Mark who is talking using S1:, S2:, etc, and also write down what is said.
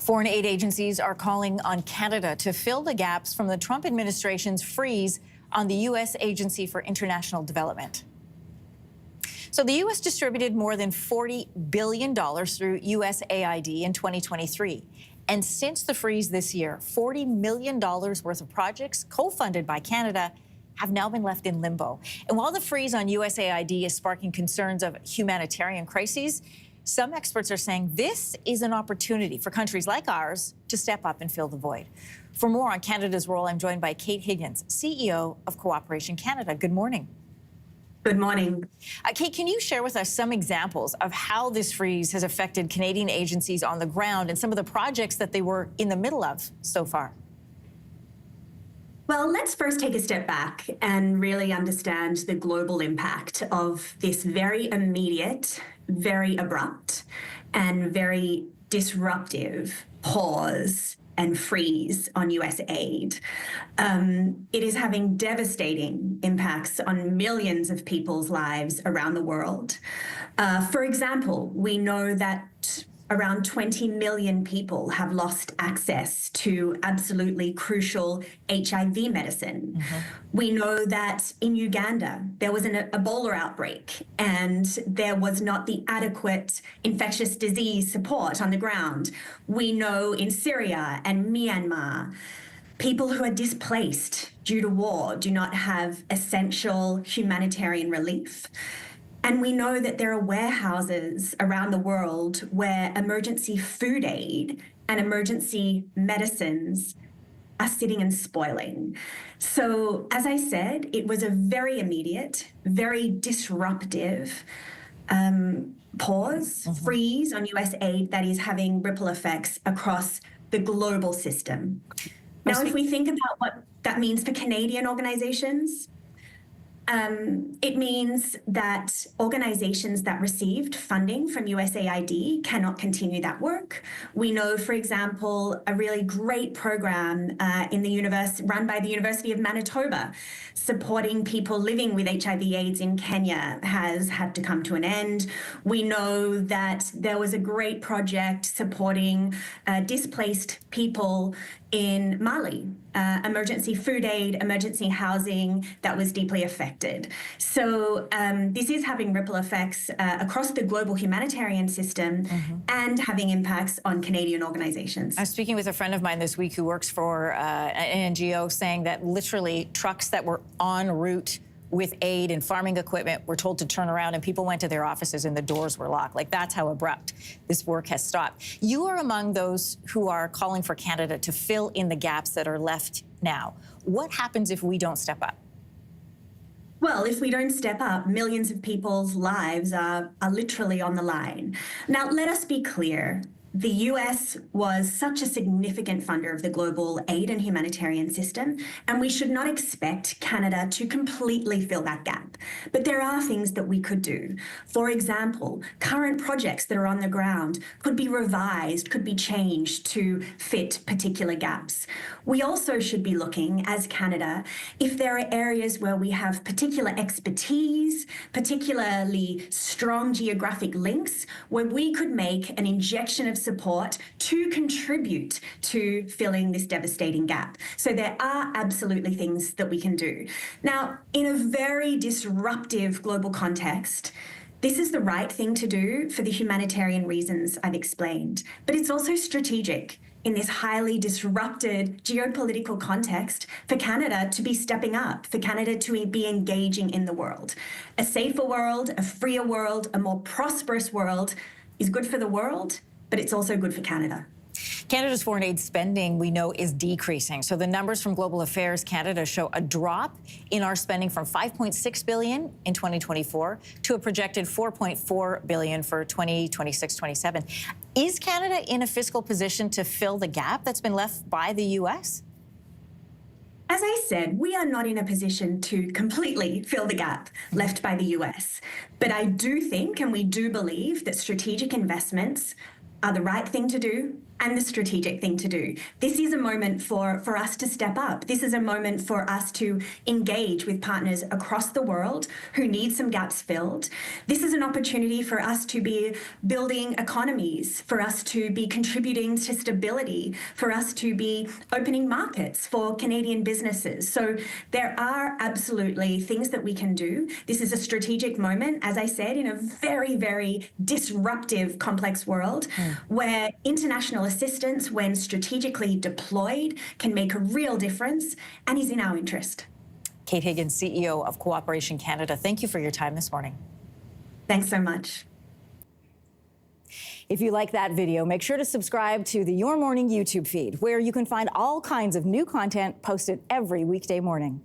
S1: Foreign aid agencies are calling on Canada to fill the gaps from the Trump administration's freeze on the U.S. Agency for International Development. So the U.S. distributed more than $40 billion through USAID in 2023. And since the freeze this year, $40 million worth of projects co-funded by Canada have now been left in limbo. And while the freeze on USAID is sparking concerns of humanitarian crises, some experts are saying this is an opportunity for countries like ours to step up and fill the void. For more on Canada's role, I'm joined by Kate Higgins, CEO of Cooperation Canada. Good morning.
S2: Good morning.
S1: Kate, can you share with us some examples of how this freeze has affected Canadian agencies on the ground and some of the projects that they were in the middle of so far?
S2: Well, let's first take a step back and really understand the global impact of this very immediate, very abrupt, and very disruptive pause and freeze on US aid. It is having devastating impacts on millions of people's lives around the world. For example, we know that around 20 million people have lost access to absolutely crucial HIV medicine. We know that in Uganda, there was an Ebola outbreak and there was not the adequate infectious disease support on the ground. We know in Syria and Myanmar, people who are displaced due to war do not have essential humanitarian relief. And we know that there are warehouses around the world where emergency food aid and emergency medicines are sitting and spoiling. So, as I said, it was a very immediate, very disruptive pause, freeze on US aid that is having ripple effects across the global system. Now, if we think about what that means for Canadian organizations, it means that organizations that received funding from USAID cannot continue that work. We know, for example, a really great program run by the University of Manitoba supporting people living with HIV/AIDS in Kenya has had to come to an end. We know that there was a great project supporting displaced people in Mali, emergency food aid, emergency housing that was deeply affected. So this is having ripple effects across the global humanitarian system and having impacts on Canadian organizations.
S1: I was speaking with a friend of mine this week who works for an NGO saying that literally trucks that were en route with aid and farming equipment were told to turn around and people went to their offices and the doors were locked. Like, that's how abrupt this work has stopped. You are among those who are calling for Canada to fill in the gaps that are left now. What happens if we don't step up?
S2: Well, if we don't step up, millions of people's lives are literally on the line. Now, let us be clear. The US was such a significant funder of the global aid and humanitarian system, and we should not expect Canada to completely fill that gap. But there are things that we could do. For example, current projects that are on the ground could be revised, could be changed to fit particular gaps. We also should be looking, as Canada, if there are areas where we have particular expertise, particularly strong geographic links, where we could make an injection of support to contribute to filling this devastating gap. So there are absolutely things that we can do. Now, in a very disruptive global context, this is the right thing to do for the humanitarian reasons I've explained, but it's also strategic in this highly disrupted geopolitical context for Canada to be stepping up, for Canada to be engaging in the world. A safer world, a freer world, a more prosperous world is good for the world, but it's also good for Canada.
S1: Canada's foreign aid spending, we know, is decreasing. So the numbers from Global Affairs Canada show a drop in our spending from $5.6 billion in 2024 to a projected $4.4 billion for 2026-27. Is Canada in a fiscal position to fill the gap that's been left by the U.S.?
S2: As I said, we are not in a position to completely fill the gap left by the US. But I do think, and we do believe, that strategic investments are the right thing to do and the strategic thing to do. This is a moment for us to step up. This is a moment for us to engage with partners across the world who need some gaps filled. This is an opportunity for us to be building economies, for us to be contributing to stability, for us to be opening markets for Canadian businesses. So there are absolutely things that we can do. This is a strategic moment, as I said, in a very, very disruptive, complex world where international assistance, when strategically deployed, can make a real difference and is in our interest.
S1: Kate Higgins, CEO of Cooperation Canada, thank you for your time this morning.
S2: Thanks so much.
S1: If you like that video, make sure to subscribe to the Your Morning YouTube feed, where you can find all kinds of new content posted every weekday morning.